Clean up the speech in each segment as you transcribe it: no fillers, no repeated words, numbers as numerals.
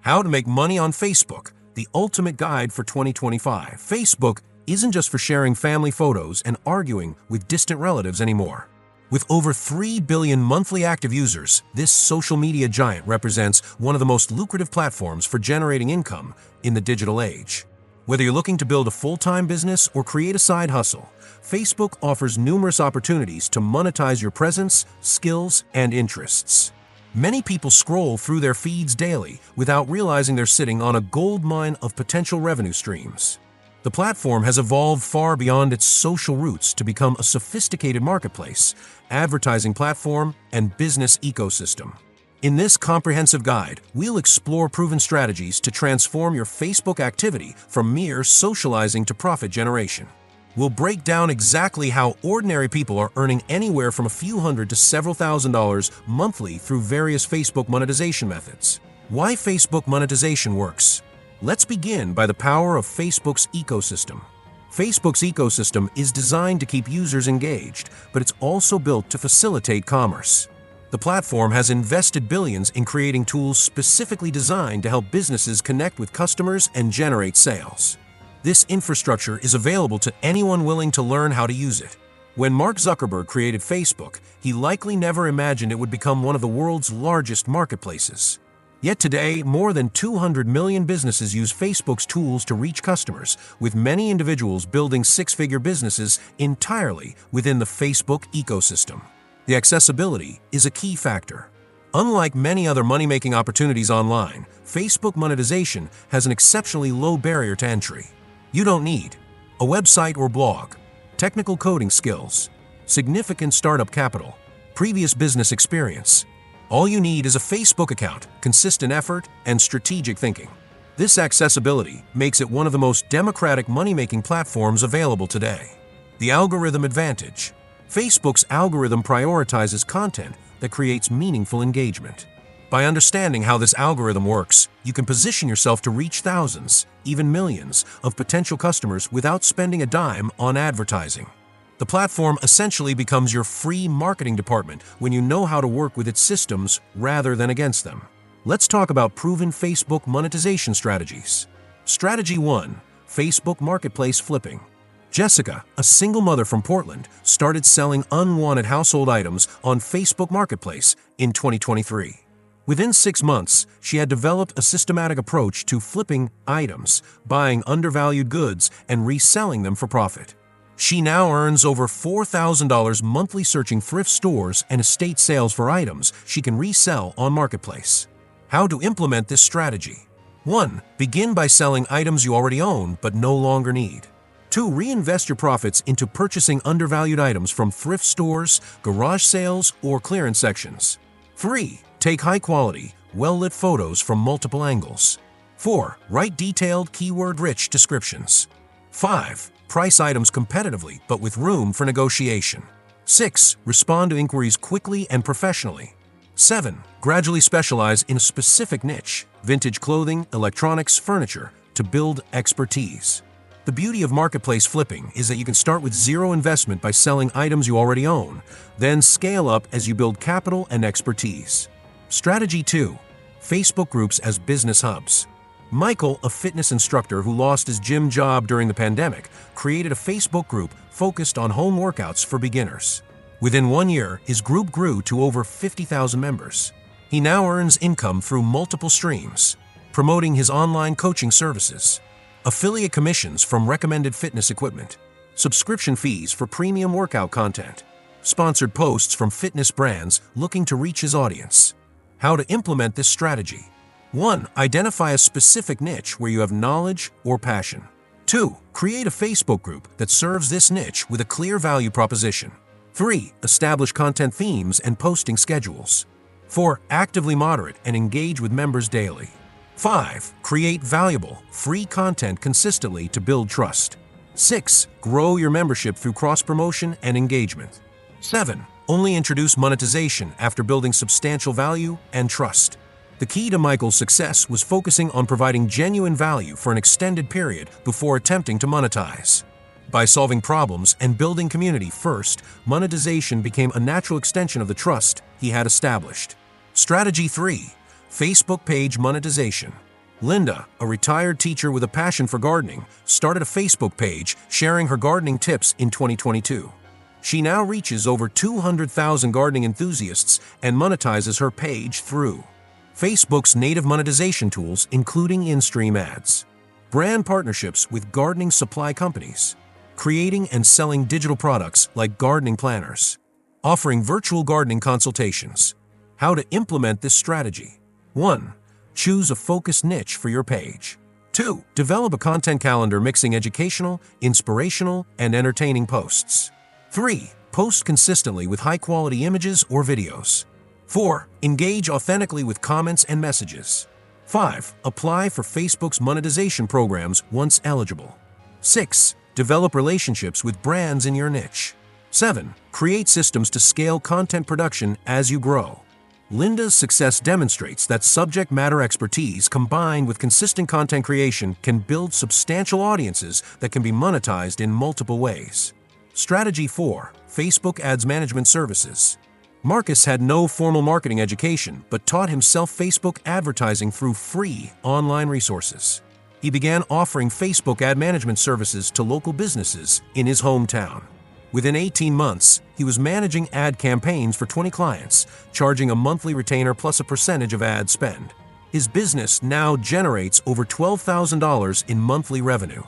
How to make money on Facebook, the ultimate guide for 2025. Facebook isn't just for sharing family photos and arguing with distant relatives anymore. With over 3 billion monthly active users, this social media giant represents one of the most lucrative platforms for generating income in the digital age. Whether you're looking to build a full-time business or create a side hustle, Facebook offers numerous opportunities to monetize your presence, skills, and interests. Many people scroll through their feeds daily without realizing they're sitting on a goldmine of potential revenue streams. The platform has evolved far beyond its social roots to become a sophisticated marketplace, advertising platform, and business ecosystem. In this comprehensive guide, we'll explore proven strategies to transform your Facebook activity from mere socializing to profit generation. We'll break down exactly how ordinary people are earning anywhere from a few hundred to several $1,000s monthly through various Facebook monetization methods. Why Facebook monetization works. Let's begin by the power of Facebook's ecosystem. Facebook's ecosystem is designed to keep users engaged, but it's also built to facilitate commerce. The platform has invested billions in creating tools specifically designed to help businesses connect with customers and generate sales. This infrastructure is available to anyone willing to learn how to use it. When Mark Zuckerberg created Facebook, he likely never imagined it would become one of the world's largest marketplaces. Yet today, more than 200 million businesses use Facebook's tools to reach customers, with many individuals building six-figure businesses entirely within the Facebook ecosystem. The accessibility is a key factor. Unlike many other money-making opportunities online, Facebook monetization has an exceptionally low barrier to entry. You don't need a website or blog, technical coding skills, significant startup capital, previous business experience. All you need is a Facebook account, consistent effort, and strategic thinking. This accessibility makes it one of the most democratic money-making platforms available today. The algorithm advantage. Facebook's algorithm prioritizes content that creates meaningful engagement. By understanding how this algorithm works, you can position yourself to reach thousands, even millions, of potential customers without spending a dime on advertising. The platform essentially becomes your free marketing department when you know how to work with its systems rather than against them. Let's talk about proven Facebook monetization strategies. Strategy 1. Facebook Marketplace Flipping. Jessica, a single mother from Portland, started selling unwanted household items on Facebook Marketplace in 2023. Within 6 months, she had developed a systematic approach to flipping items, buying undervalued goods, and reselling them for profit. She now earns over $4,000 monthly searching thrift stores and estate sales for items she can resell on Marketplace. How to implement this strategy. 1. Begin by selling items you already own but no longer need. 2. Reinvest your profits into purchasing undervalued items from thrift stores, garage sales, or clearance sections. 3. Take high-quality, well-lit photos from multiple angles. 4. Write detailed, keyword-rich descriptions. 5. Price items competitively but with room for negotiation. 6. Respond to inquiries quickly and professionally. 7. Gradually specialize in a specific niche, vintage clothing, electronics, furniture, to build expertise. The beauty of marketplace flipping is that you can start with zero investment by selling items you already own, then scale up as you build capital and expertise. Strategy 2. Facebook groups as business hubs. Michael, a fitness instructor who lost his gym job during the pandemic, created a Facebook group focused on home workouts for beginners. Within 1 year, his group grew to over 50,000 members. He now earns income through multiple streams, promoting his online coaching services, affiliate commissions from recommended fitness equipment, subscription fees for premium workout content, sponsored posts from fitness brands looking to reach his audience. How to implement this strategy. 1. Identify a specific niche where you have knowledge or passion. 2. Create a Facebook group that serves this niche with a clear value proposition. 3. Establish content themes and posting schedules. 4. Actively moderate and engage with members daily. 5. Create valuable, free content consistently to build trust. 6. Grow your membership through cross-promotion and engagement. 7. Only introduce monetization after building substantial value and trust. The key to Michael's success was focusing on providing genuine value for an extended period before attempting to monetize. By solving problems and building community first, monetization became a natural extension of the trust he had established. Strategy 3. Facebook page monetization. Linda, a retired teacher with a passion for gardening, started a Facebook page sharing her gardening tips in 2022. She now reaches over 200,000 gardening enthusiasts and monetizes her page through Facebook's native monetization tools, including in-stream ads, brand partnerships with gardening supply companies, creating and selling digital products like gardening planners, offering virtual gardening consultations. How to implement this strategy. 1. Choose a focused niche for your page. 2. Develop a content calendar mixing educational, inspirational, and entertaining posts. 3. Post consistently with high-quality images or videos. 4. Engage authentically with comments and messages. 5. Apply for Facebook's monetization programs once eligible. 6. Develop relationships with brands in your niche. 7. Create systems to scale content production as you grow. Linda's success demonstrates that subject matter expertise combined with consistent content creation can build substantial audiences that can be monetized in multiple ways. Strategy 4. Facebook Ads Management Services. Marcus had no formal marketing education but taught himself Facebook advertising through free online resources. He began offering Facebook ad management services to local businesses in his hometown. Within 18 months, he was managing ad campaigns for 20 clients, charging a monthly retainer plus a percentage of ad spend. His business now generates over $12,000 in monthly revenue.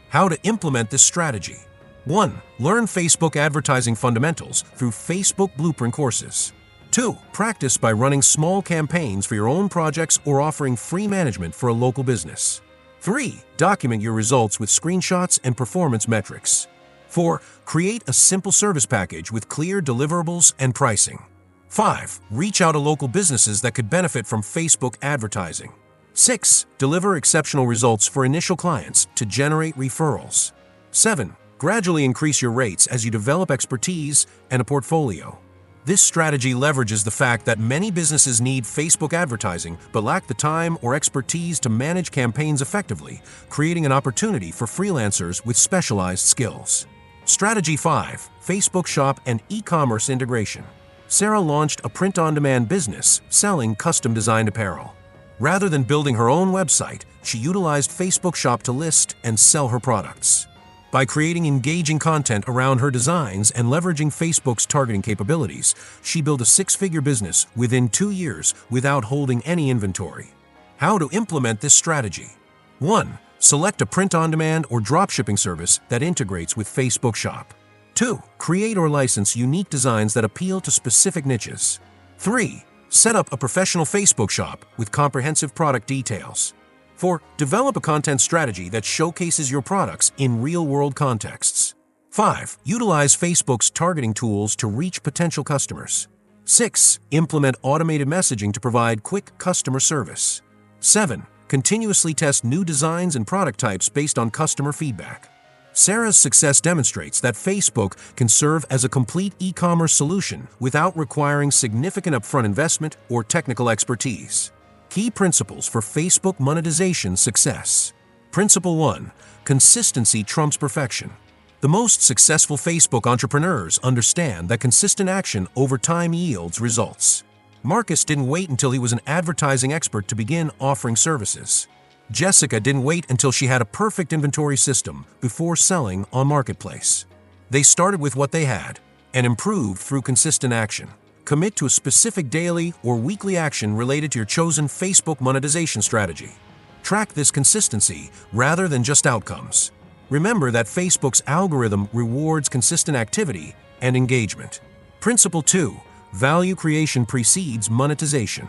How to implement this strategy. 1. Learn Facebook advertising fundamentals through Facebook Blueprint courses. 2. Practice by running small campaigns for your own projects or offering free management for a local business. 3. Document your results with screenshots and performance metrics. 4. Create a simple service package with clear deliverables and pricing. 5. Reach out to local businesses that could benefit from Facebook advertising. 6. Deliver exceptional results for initial clients to generate referrals. 7. Gradually increase your rates as you develop expertise and a portfolio. This strategy leverages the fact that many businesses need Facebook advertising but lack the time or expertise to manage campaigns effectively, creating an opportunity for freelancers with specialized skills. Strategy 5. Facebook Shop and e-commerce integration. Sarah launched a print-on-demand business selling custom-designed apparel. Rather than building her own website, she utilized Facebook Shop to list and sell her products. By creating engaging content around her designs and leveraging Facebook's targeting capabilities, she built a six-figure business within 2 years without holding any inventory. How to implement this strategy. 1. Select a print-on-demand or dropshipping service that integrates with Facebook Shop. 2. Create or license unique designs that appeal to specific niches. 3. Set up a professional Facebook shop with comprehensive product details. 4. Develop a content strategy that showcases your products in real-world contexts. 5. Utilize Facebook's targeting tools to reach potential customers. 6. Implement automated messaging to provide quick customer service. 7. Continuously test new designs and product types based on customer feedback. Sarah's success demonstrates that Facebook can serve as a complete e-commerce solution without requiring significant upfront investment or technical expertise. Key principles for Facebook monetization success. Principle 1. Consistency trumps perfection. The most successful Facebook entrepreneurs understand that consistent action over time yields results. Marcus didn't wait until he was an advertising expert to begin offering services. Jessica didn't wait until she had a perfect inventory system before selling on Marketplace. They started with what they had and improved through consistent action. Commit to a specific daily or weekly action related to your chosen Facebook monetization strategy. Track this consistency rather than just outcomes. Remember that Facebook's algorithm rewards consistent activity and engagement. Principle 2. Value creation precedes monetization.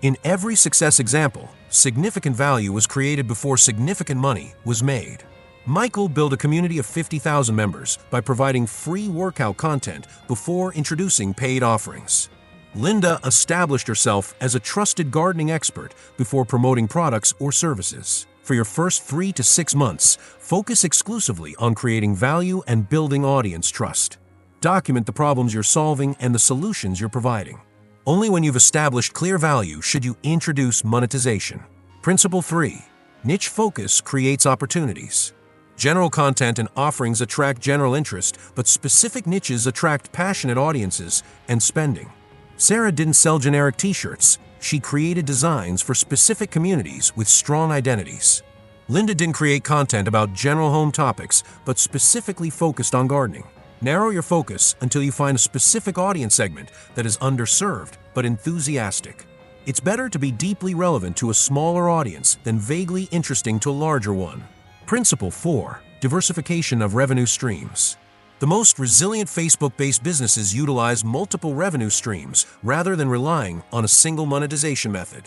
In every success example, significant value was created before significant money was made. Michael built a community of 50,000 members by providing free workout content before introducing paid offerings. Linda established herself as a trusted gardening expert before promoting products or services. For your first 3 to 6 months, focus exclusively on creating value and building audience trust. Document the problems you're solving and the solutions you're providing. Only when you've established clear value should you introduce monetization. Principle 3. Niche focus creates opportunities. General content and offerings attract general interest, but specific niches attract passionate audiences and spending. Sarah didn't sell generic t-shirts. She created designs for specific communities with strong identities. Linda didn't create content about general home topics, but specifically focused on gardening. Narrow your focus until you find a specific audience segment that is underserved but enthusiastic. It's better to be deeply relevant to a smaller audience than vaguely interesting to a larger one. Principle 4. Diversification of revenue streams. The most resilient Facebook-based businesses utilize multiple revenue streams rather than relying on a single monetization method.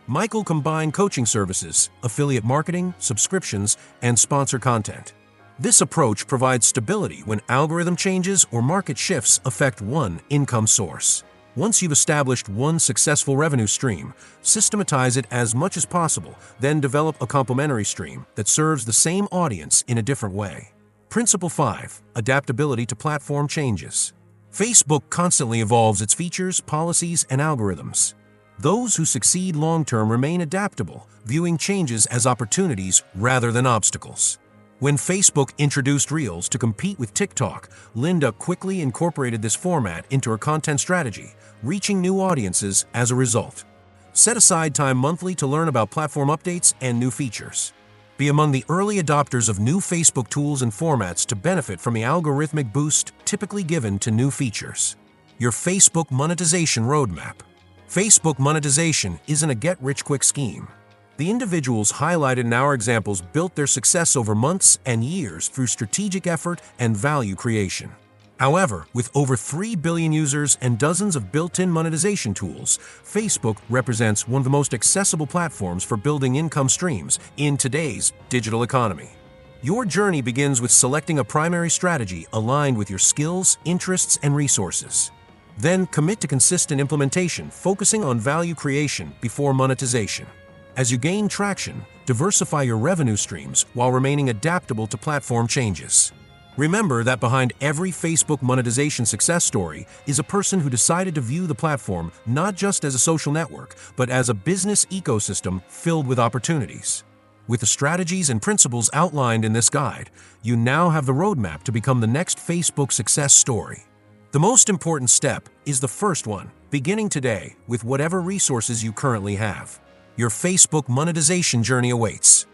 Michael combined coaching services, affiliate marketing, subscriptions, and sponsored content. This approach provides stability when algorithm changes or market shifts affect one income source. Once you've established one successful revenue stream, systematize it as much as possible, then develop a complementary stream that serves the same audience in a different way. Principle 5. Adaptability to platform changes. Facebook constantly evolves its features, policies, and algorithms. Those who succeed long-term remain adaptable, viewing changes as opportunities rather than obstacles. When Facebook introduced Reels to compete with TikTok, Linda quickly incorporated this format into her content strategy, reaching new audiences as a result. Set aside time monthly to learn about platform updates and new features. Be among the early adopters of new Facebook tools and formats to benefit from the algorithmic boost typically given to new features. Your Facebook monetization roadmap. Facebook monetization isn't a get-rich-quick scheme. The individuals highlighted in our examples built their success over months and years through strategic effort and value creation. However, with over 3 billion users and dozens of built-in monetization tools, Facebook represents one of the most accessible platforms for building income streams in today's digital economy. Your journey begins with selecting a primary strategy aligned with your skills, interests, and resources. Then commit to consistent implementation, focusing on value creation before monetization. As you gain traction, diversify your revenue streams while remaining adaptable to platform changes. Remember that behind every Facebook monetization success story is a person who decided to view the platform not just as a social network, but as a business ecosystem filled with opportunities. With the strategies and principles outlined in this guide, you now have the roadmap to become the next Facebook success story. The most important step is the first one, beginning today with whatever resources you currently have. Your Facebook monetization journey awaits.